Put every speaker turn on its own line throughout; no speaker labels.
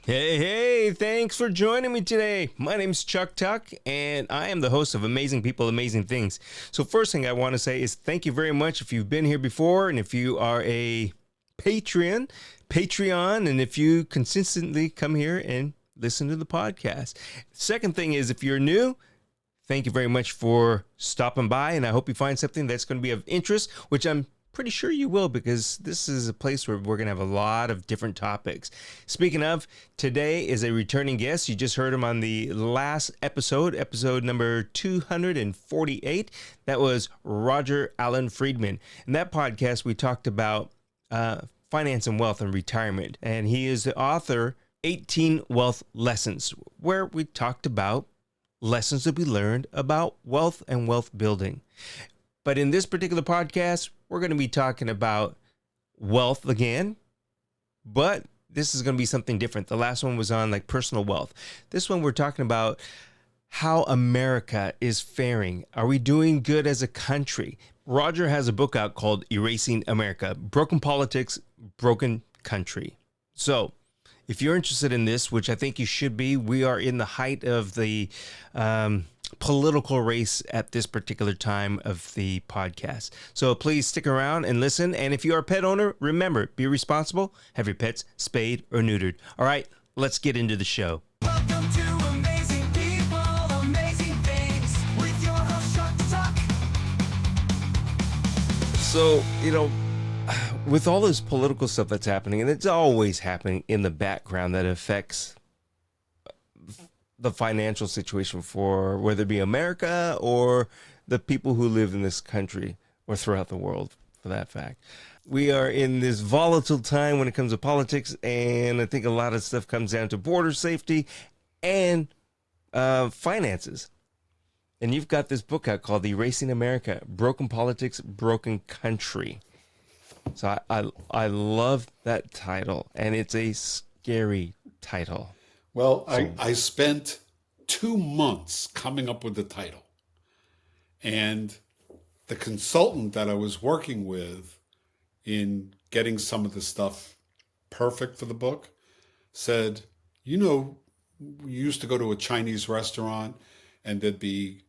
Hey, thanks for joining me today. My name's Chuck Tuck, and I am the host of Amazing People, Amazing Things. So first thing I want to say is thank you very much if you've been here before, and if you are a Patreon, and if you consistently come here and listen to the podcast. Second thing is if you're new, thank you very much for stopping by, and I hope you find something that's going to be of interest, which I'm pretty sure you will, because this is a place where we're going to have a lot of different topics. Speaking of, today is a returning guest. You just heard him on the last episode number 248. That was Rodger Allen Friedman. In that podcast, we talked about finance and wealth and retirement, and he is the author 18 Wealth Lessons, where we talked about lessons that we learned about wealth and wealth building. But in this particular podcast, we're going to be talking about wealth again, but this is going to be something different. The last one was on like personal wealth. This one we're talking about how America is faring. Are we doing good as a country? Rodger has a book out called Erasing America: Broken Politics, Broken Country. So if you're interested in this, which I think you should be, we are in the height of the political race at this particular time of the podcast. So please stick around and listen. And if you are a pet owner, remember, be responsible, have your pets spayed or neutered. All right, let's get into the show.
Welcome to Amazing People, Amazing Things with your host, Chuck Tuck.
So, with all this political stuff that's happening, and it's always happening in the background that affects the financial situation for whether it be America or the people who live in this country or throughout the world, for that fact. We are in this volatile time when it comes to politics, and I think a lot of stuff comes down to border safety and finances. And you've got this book out called Erasing America: Broken Politics, Broken Country. So I love that title, and it's a scary title.
Well, I spent 2 months coming up with the title. And the consultant that I was working with in getting some of the stuff perfect for the book said, we used to go to a Chinese restaurant and there'd be,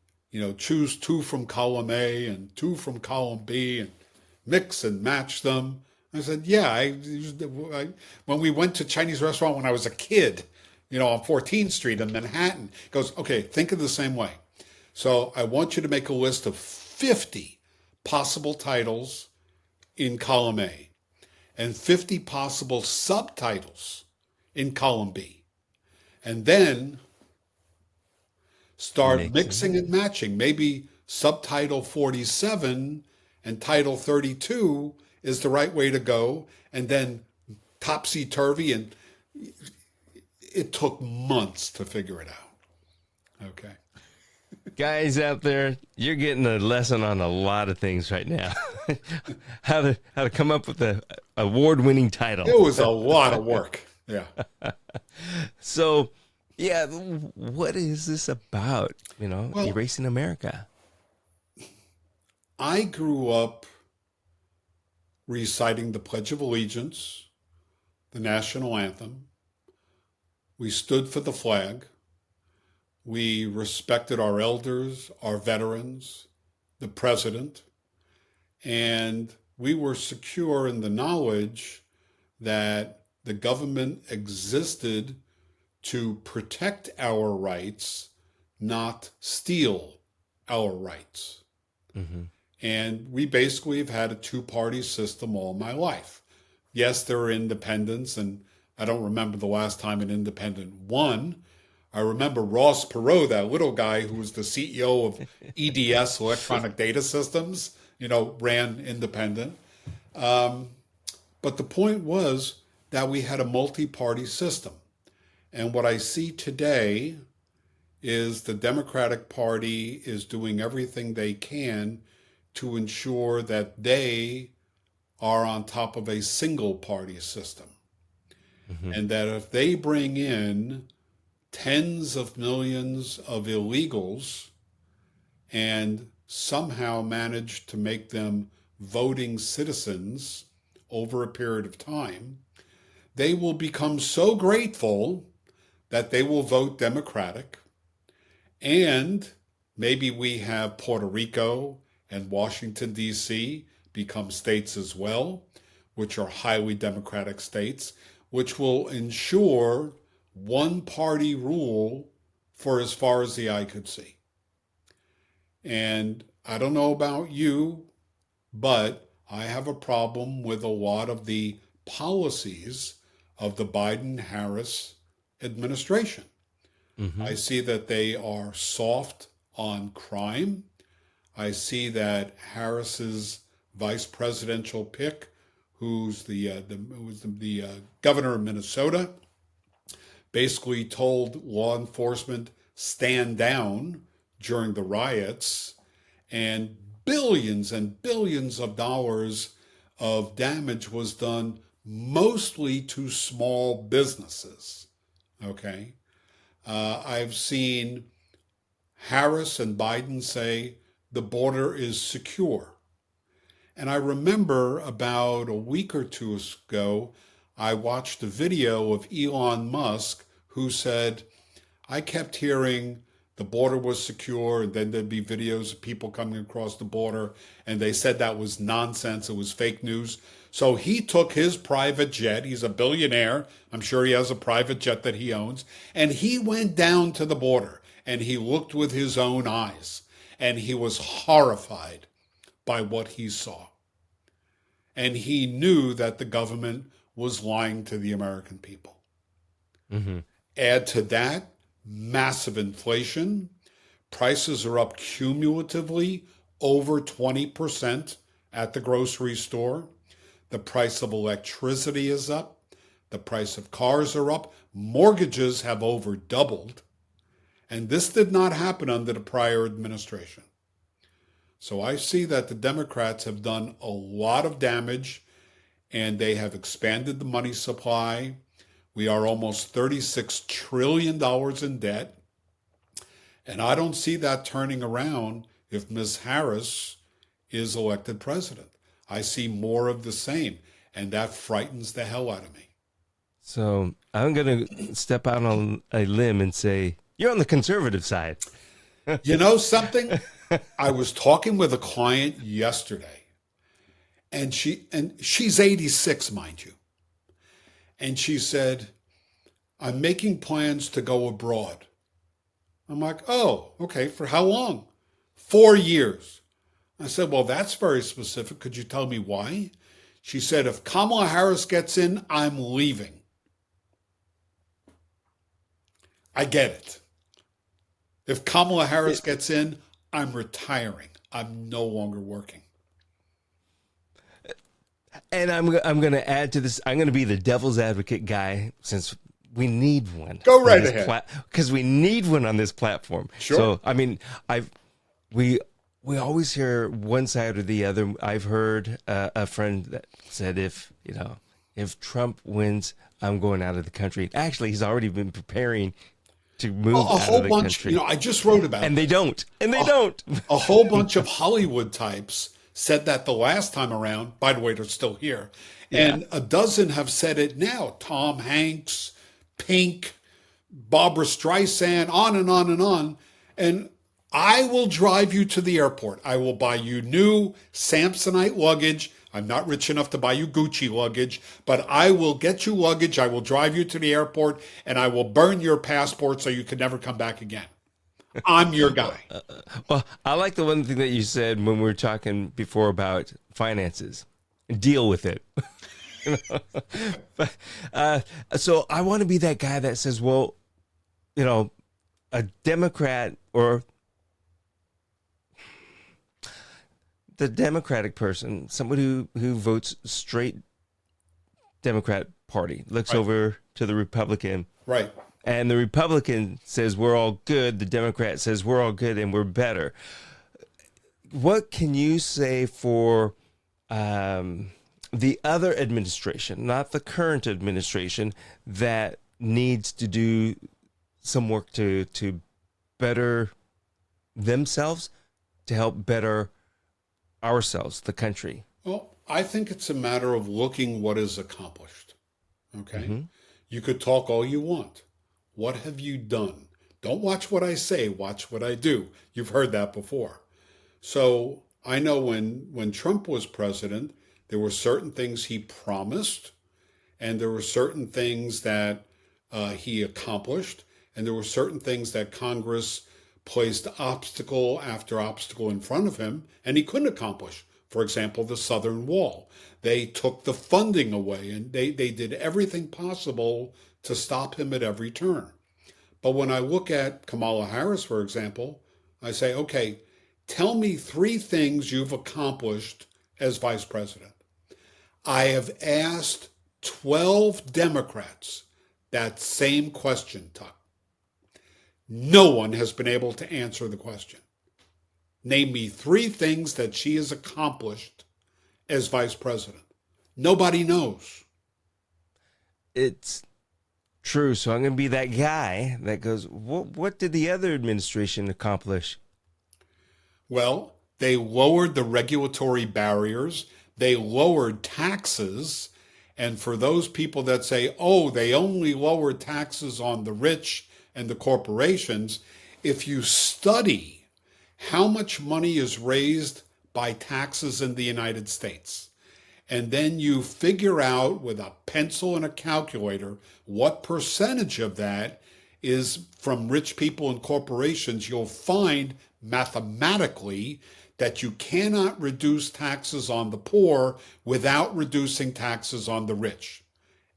choose 2 from column A and 2 from column B and mix and match them. I said, yeah, when we went to Chinese restaurant when I was a kid, on 14th Street in Manhattan. He goes, okay, think of the same way. So I want you to make a list of 50 possible titles in column A and 50 possible subtitles in column B. And then start mixing and matching. Maybe subtitle 47 and title 32 is the right way to go. And then topsy-turvy, and it took months to figure it out. Okay.
Guys out there, you're getting a lesson on a lot of things right now. how to come up with an award-winning title.
It was a lot of work. Yeah.
So, yeah, what is this about? Erasing America.
I grew up reciting the Pledge of Allegiance, the national anthem. We stood for the flag. We respected our elders, our veterans, the president, and we were secure in the knowledge that the government existed to protect our rights, not steal our rights. Mm-hmm. And we basically have had a 2-party system all my life. Yes, there are independents, and I don't remember the last time an independent won. I remember Ross Perot, that little guy who was the CEO of EDS, Electronic Data Systems, ran independent. But the point was that we had a multi-party system. And what I see today is the Democratic Party is doing everything they can to ensure that they are on top of a single-party system. Mm-hmm. And that if they bring in tens of millions of illegals and somehow manage to make them voting citizens over a period of time, they will become so grateful that they will vote Democratic. And maybe we have Puerto Rico and Washington, D.C. become states as well, which are highly Democratic states, which will ensure one party rule for as far as the eye could see. And I don't know about you, but I have a problem with a lot of the policies of the Biden-Harris administration. I see that they are soft on crime. I see that Harris's vice presidential pick, who's the governor of Minnesota, basically told law enforcement stand down during the riots, and billions of dollars of damage was done mostly to small businesses. Okay. I've seen Harris and Biden say the border is secure. And I remember about a week or two ago, I watched a video of Elon Musk who said, I kept hearing the border was secure, and then there'd be videos of people coming across the border, and they said that was nonsense, it was fake news. So he took his private jet, he's a billionaire, I'm sure he has a private jet that he owns, and he went down to the border, and he looked with his own eyes, and he was horrified by what he saw. And he knew that the government was lying to the American people. Add to that, massive inflation. Prices are up cumulatively over 20% at the grocery store. The price of electricity is up. The price of cars are up. Mortgages have over doubled. And this did not happen under the prior administration. So I see that the Democrats have done a lot of damage, and they have expanded the money supply. We are almost $36 trillion in debt. And I don't see that turning around if Ms. Harris is elected president. I see more of the same, and that frightens the hell out of me.
So I'm going to step out on a limb and say, you're on the conservative side.
You know something? I was talking with a client yesterday, and she's 86, mind you. And she said, I'm making plans to go abroad. I'm like, oh, okay, for how long? 4 years. I said, well, that's very specific. Could you tell me why? She said, if Kamala Harris gets in, I'm leaving. I get it. If Kamala Harris gets in, I'm retiring. I'm no longer working.
And I'm going to add to this. I'm going to be the devil's advocate guy, since we need one.
Go right ahead.
Because we need one on this platform.
Sure.
So, I mean, we always hear one side or the other. I've heard a friend that said, if Trump wins, I'm going out of the country. Actually, he's already been preparing to move out of the country.
I just wrote about
and
it.
they don't. And they don't.
A whole bunch of Hollywood types said that the last time around. By the way, they're still here.
Yeah.
And a dozen have said it now. Tom Hanks, Pink, Barbara Streisand, on and on and on. And I will drive you to the airport. I will buy you new Samsonite luggage. I'm not rich enough to buy you Gucci luggage, but I will get you luggage. I will drive you to the airport, and I will burn your passport so you can never come back again. I'm your guy.
Well, I like the one thing that you said when we were talking before about finances. Deal with it. So I want to be that guy that says, well, a Democrat or the Democratic person, somebody who votes straight Democrat Party, looks over to the Republican.
Right.
And the Republican says we're all good. The Democrat says we're all good and we're better. What can you say for the other administration, not the current administration, that needs to do some work to better themselves, to help better ourselves, the country?
Well, I think it's a matter of looking what is accomplished. Okay?
Mm-hmm.
You could talk all you want. What have you done? Don't watch what I say, watch what I do. You've heard that before. So I know when Trump was president, there were certain things he promised, and there were certain things that he accomplished, and there were certain things that Congress placed obstacle after obstacle in front of him, and he couldn't accomplish. For example, the Southern Wall. They took the funding away, and they did everything possible to stop him at every turn. But when I look at Kamala Harris, for example, I say, okay, tell me three things you've accomplished as vice president. I have asked 12 Democrats that same question, Tuck. No one has been able to answer the question. Name me three things that she has accomplished as vice president. Nobody knows.
It's true. So I'm going to be that guy that goes, what did the other administration accomplish?
Well, they lowered the regulatory barriers, they lowered taxes. And for those people that say, oh, they only lowered taxes on the rich and the corporations, if you study how much money is raised by taxes in the United States, and then you figure out with a pencil and a calculator what percentage of that is from rich people and corporations, you'll find mathematically that you cannot reduce taxes on the poor without reducing taxes on the rich.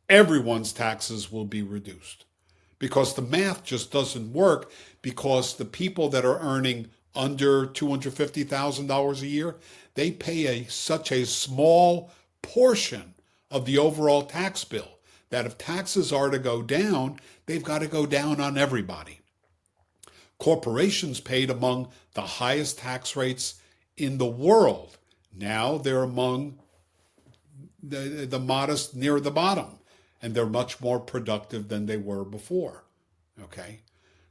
Everyone's taxes will be reduced because the math just doesn't work, because the people that are earning under $250,000 a year, they pay such a small portion of the overall tax bill that if taxes are to go down, they've got to go down on everybody. Corporations paid among the highest tax rates in the world. Now they're among the modest near the bottom, and they're much more productive than they were before. Okay?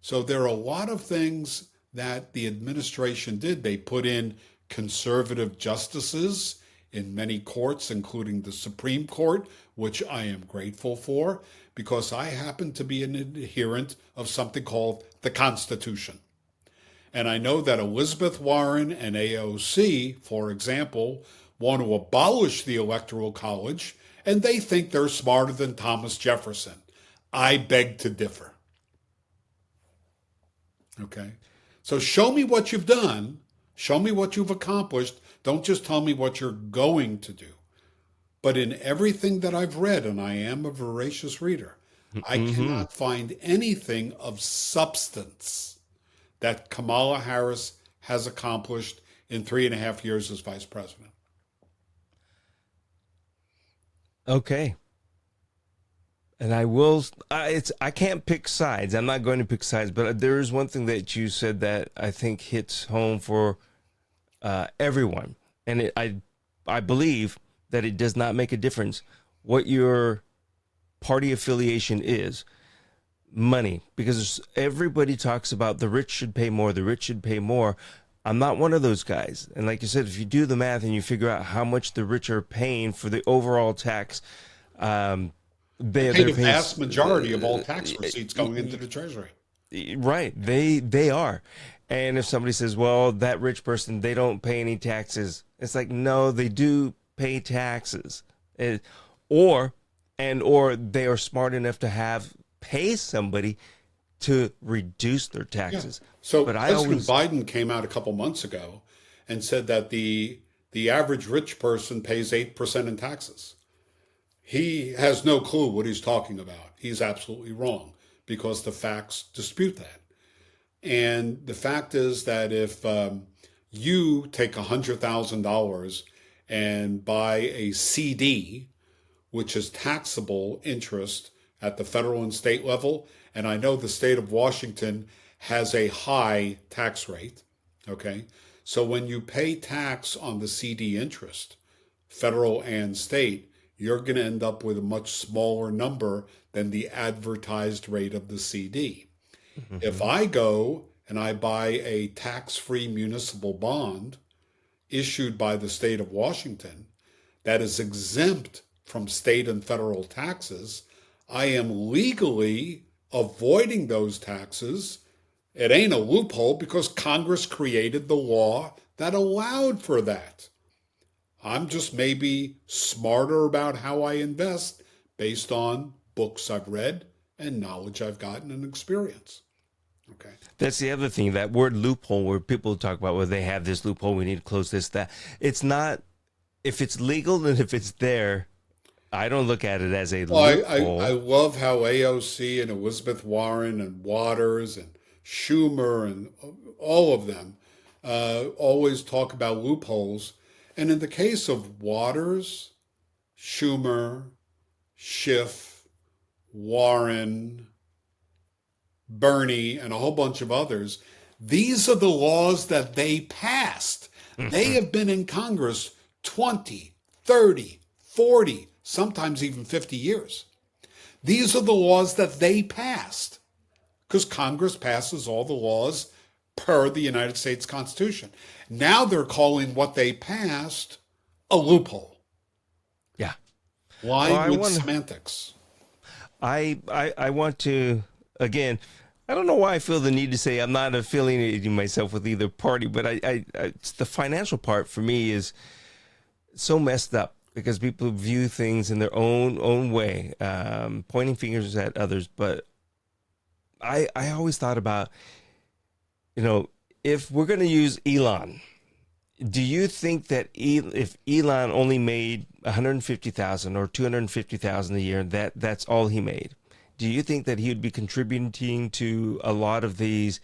So there are a lot of things that the administration did. They put in conservative justices in many courts, including the Supreme Court, which I am grateful for because I happen to be an adherent of something called the Constitution. And I know that Elizabeth Warren and AOC, for example, want to abolish the Electoral College, and they think they're smarter than Thomas Jefferson. I beg to differ. Okay? So show me what you've done. Show me what you've accomplished. Don't just tell me what you're going to do. But in everything that I've read, and I am a voracious reader, I
Mm-hmm.
cannot find anything of substance that Kamala Harris has accomplished in 3.5 years as vice president.
Okay. And I will. I can't pick sides. I'm not going to pick sides. But there is one thing that you said that I think hits home for everyone, and I believe that it does not make a difference what your party affiliation is. Money, because everybody talks about the rich should pay more. The rich should pay more. I'm not one of those guys. And like you said, if you do the math and you figure out how much the rich are paying for the overall tax, um,
They pay
they're
the
paying
vast majority of all tax receipts going into the Treasury.
right. They are. And if somebody says, "Well, that rich person they don't pay any taxes," it's like, no, they do pay taxes, It- or or they are smart enough to have pay somebody to reduce their
Yeah.
taxes.
So
But I
President
always,
Biden came out a couple months ago and said that the average rich person pays 8% in taxes. He has no clue what he's talking about. He's absolutely wrong because the facts dispute that. And the fact is that if you take $100,000 and buy a CD, which is taxable interest at the federal and state level, and I know the state of Washington has a high tax rate, okay? So when you pay tax on the CD interest, federal and state, you're going to end up with a much smaller number than the advertised rate of the CD. If
Mhm.
I go and I buy a tax-free municipal bond issued by the state of Washington that is exempt from state and federal taxes, I am legally avoiding those taxes. It ain't a loophole because Congress created the law that allowed for that. I'm just maybe smarter about how I invest based on books I've read and knowledge I've gotten and experience. Okay.
That's the other thing, that word loophole, where people talk about, well, they have this loophole, we need to close this, that. It's not, if it's legal and if it's there, I don't look at it as a
Well, I
loophole.
love how AOC and Elizabeth Warren and Waters and Schumer and all of them always talk about loopholes. And in the case of Waters, Schumer, Schiff, Warren, Bernie, and a whole bunch of others, these are the laws that they passed. They have been in Congress 20, 30, 40, sometimes even 50 years. These are the laws that they passed because Congress passes all the laws per the United States Constitution. Now they're calling what they passed a loophole,
Yeah. Well,
lying
I
with
want
semantics.
I want to, again, I don't know why I feel the need to say I'm not affiliating myself with either party, but it's the financial part for me is so messed up because people view things in their own way, pointing fingers at others. But I always thought about, if we're going to use Elon, do you think that if Elon only made 150,000 or 250,000 a year, that's all he made? Do you think that he would be contributing to a lot of these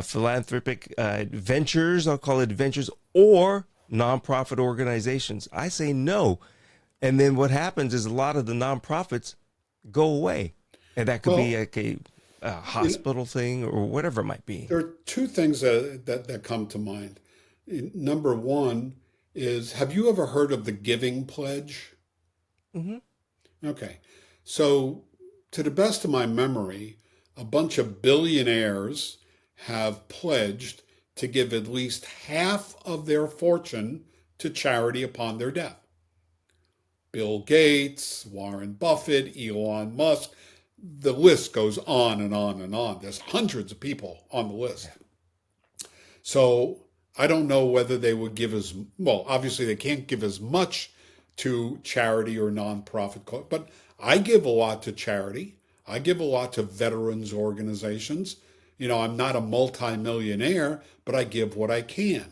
philanthropic ventures, I'll call it ventures, or nonprofit organizations? I say no. And then what happens is a lot of the nonprofits go away. And that could be
Well,
like a hospital thing or whatever it might be.
there are two things that come to mind. Number one is, have you ever heard of the Giving Pledge?
Hmm.
Okay. So, to the best of my memory, a bunch of billionaires have pledged to give at least half of their fortune to charity upon their death. Bill Gates, Warren Buffett, Elon Musk, the list goes on and on and on. There's hundreds of people on the list. So I don't know whether they would give as well. Obviously, they can't give as much to charity or nonprofit, but I give a lot to charity. I give a lot to veterans organizations. I'm not a multimillionaire, but I give what I can.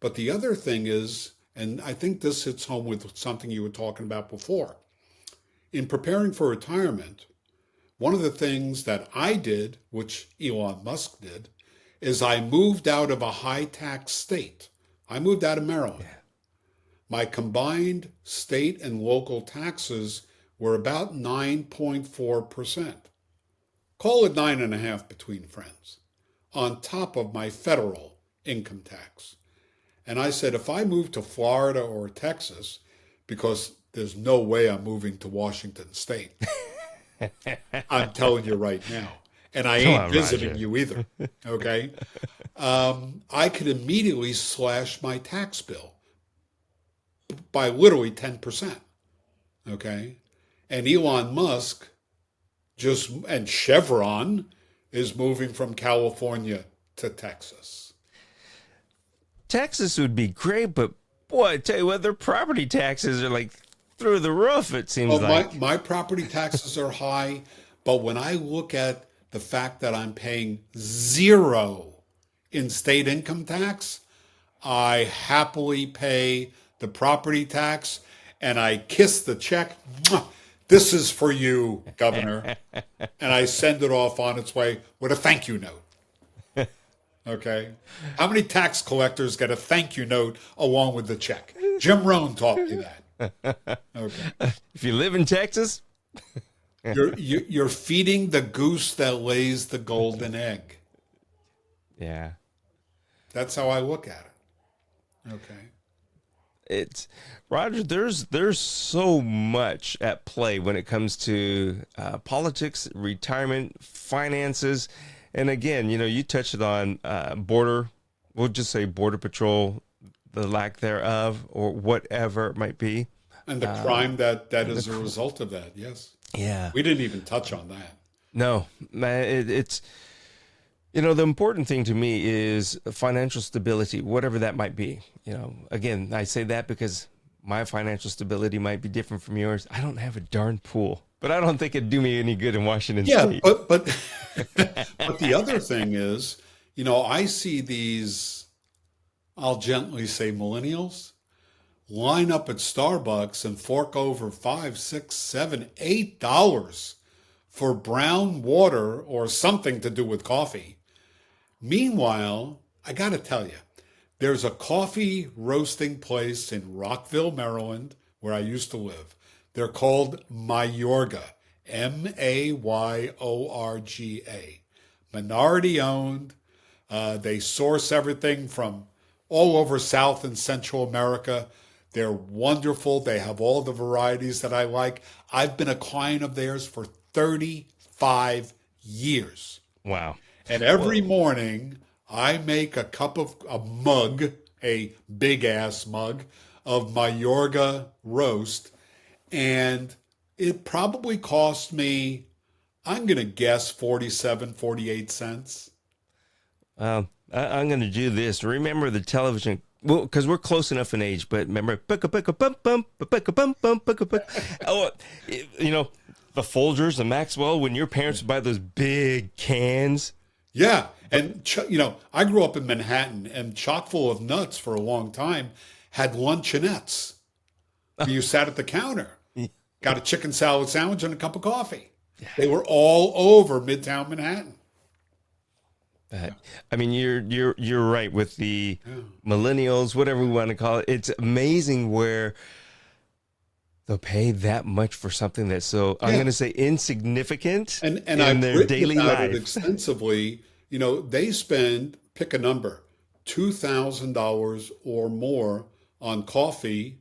But the other thing is, and I think this hits home with something you were talking about before. In preparing for retirement, one of the things that I did, which Elon Musk did, is I moved out of a high tax state. I moved out of Maryland. My combined state and local taxes were about 9.4%. Call it 9.5% between friends, on top of my federal income tax. And I said, if I move to Florida or Texas, because there's no way I'm moving to Washington State, I'm telling you right now, and I
Come
ain't
on,
visiting
Roger.
you either, okay? I could immediately slash my tax bill by literally 10%, okay? And Elon Musk and Chevron is moving from California to Texas.
Texas would be great, but boy, I tell you what, their property taxes are like through the roof, it seems
Well, my,
like.
my property taxes are high, but when I look at the fact that I'm paying zero in state income tax, I happily pay the property tax and I kiss the check. Mwah! This is for you, Governor. And I send it off on its way with a thank you note. Okay. How many tax collectors get a thank you note along with the check? Jim Rohn taught me that. Okay.
If you live in Texas,
You're feeding the goose that lays the golden egg.
yeah,
That's how I look at it. Okay.
it's Roger. There's so much at play when it comes to politics, retirement, finances, and again, you touched it on border. We'll just say border patrol, the lack thereof, or whatever it might be.
And the crime that is a result of that, yes.
Yeah.
We didn't even touch on that.
No, man, it's, the important thing to me is financial stability, whatever that might be. Again, I say that because my financial stability might be different from yours. I don't have a darn pool, but I don't think it'd do me any good in Washington
Yeah,
State.
but the other thing is, I see these, I'll gently say millennials, line up at Starbucks and fork over $5, $6, $7, $8 for brown water or something to do with coffee. Meanwhile, I got to tell you, there's a coffee roasting place in Rockville, Maryland, where I used to live. They're called Mayorga, Mayorga. Minority owned. They source everything from all over South and Central America. They're wonderful. They have all the varieties that I like. I've been a client of theirs for 35 years.
Wow.
And every morning I make a mug, a big ass mug of Mayorga roast. And it probably cost me, I'm going to guess 47, 48 cents.
I'm going to do this. Remember the television, well, because we're close enough in age, but remember, oh, the Folgers, the Maxwell, when your parents would buy those big cans.
Yeah. And, I grew up in Manhattan, and chock full of nuts for a long time had luncheonettes where you sat at the counter, got a chicken salad sandwich and a cup of coffee. They were all over Midtown Manhattan.
I mean, you're right with the millennials, whatever we want to call it. It's amazing where they'll pay that much for something that's I'm going to say insignificant
And
in
I've
their
written
daily
about it
life.
extensively. They spend, pick a number, $2,000 or more on coffee.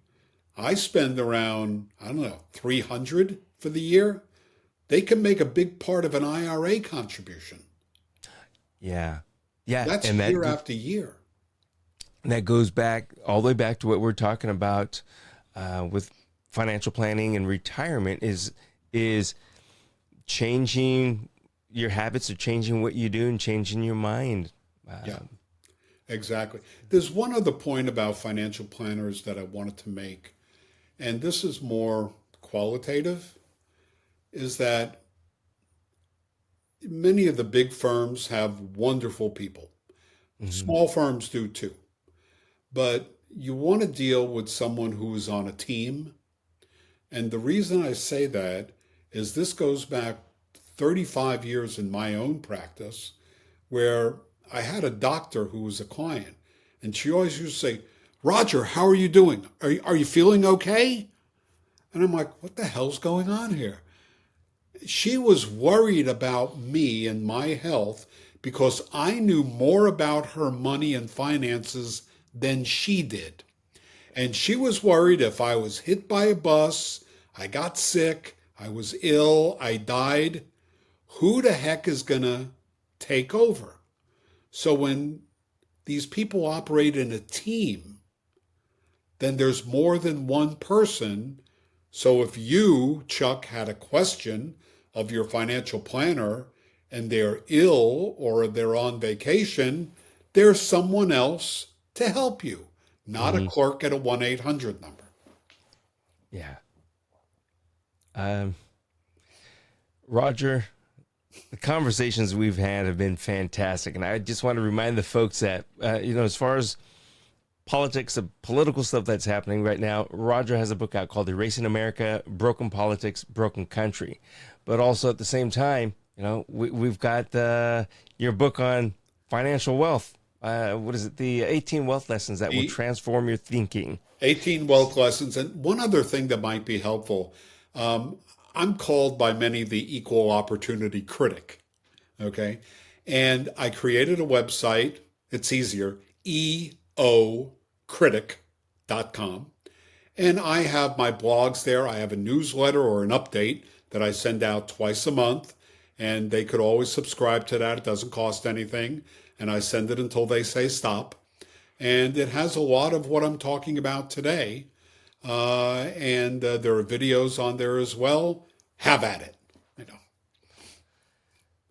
I spend around, I don't know, 300 for the year. They can make a big part of an IRA contribution.
Yeah. Yeah.
That's
and
year after year.
that goes back all the way back to what we're talking about with financial planning and retirement is changing your habits, or changing what you do and changing your mind.
Yeah, exactly. There's one other point about financial planners that I wanted to make, and this is more qualitative, is that many of the big firms have wonderful people. Small firms do too. But you want to deal with someone who is on a team. And the reason I say that is this goes back 35 years in my own practice, where I had a doctor who was a client, and she always used to say, "Rodger, how are you doing? Are you feeling okay?" And I'm like, what the hell's going on here? She was worried about me and my health because I knew more about her money and finances than she did. And she was worried if I was hit by a bus, I got sick, I was ill, I died, who the heck is going to take over? So when these people operate in a team, then there's more than one person. So if you, Chuck, had a question of your financial planner and they're ill or they're on vacation, there's someone else to help you, not a clerk at a 1-800 number.
Yeah. Rodger, the conversations we've had have been fantastic. And I just want to remind the folks that, as far as politics, the political stuff that's happening right now, Rodger has a book out called Erasing America, Broken Politics, Broken Country. But also at the same time, we've got your book on financial wealth. What is it? The 18 wealth lessons that will transform your thinking.
18 wealth lessons. And one other thing that might be helpful, I'm called by many the equal opportunity critic. Okay. And I created a website. It's easier, eocritic.com. And I have my blogs there. I have a newsletter or an update that I send out twice a month. And they could always subscribe to that. It doesn't cost anything. And I send it until they say stop. And it has a lot of what I'm talking about today. And there are videos on there as well. have at it. You know.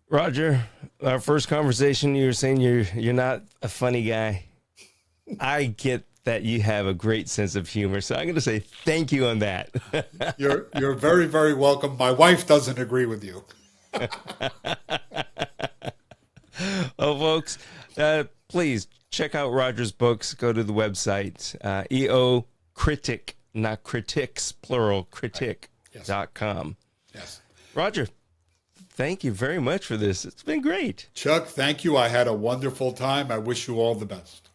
Rodger, our first conversation, you were saying you're not a funny guy. I get that you have a great sense of humor, so I'm going to say thank you on that.
You're very, very welcome. My wife doesn't agree with you.
Oh, folks, please check out Rodger's books. Go to the website, EO Critic, not critics, plural, critic.com.
Yes.
Rodger, thank you very much for this. It's been great.
Chuck, thank you. I had a wonderful time. I wish you all the best.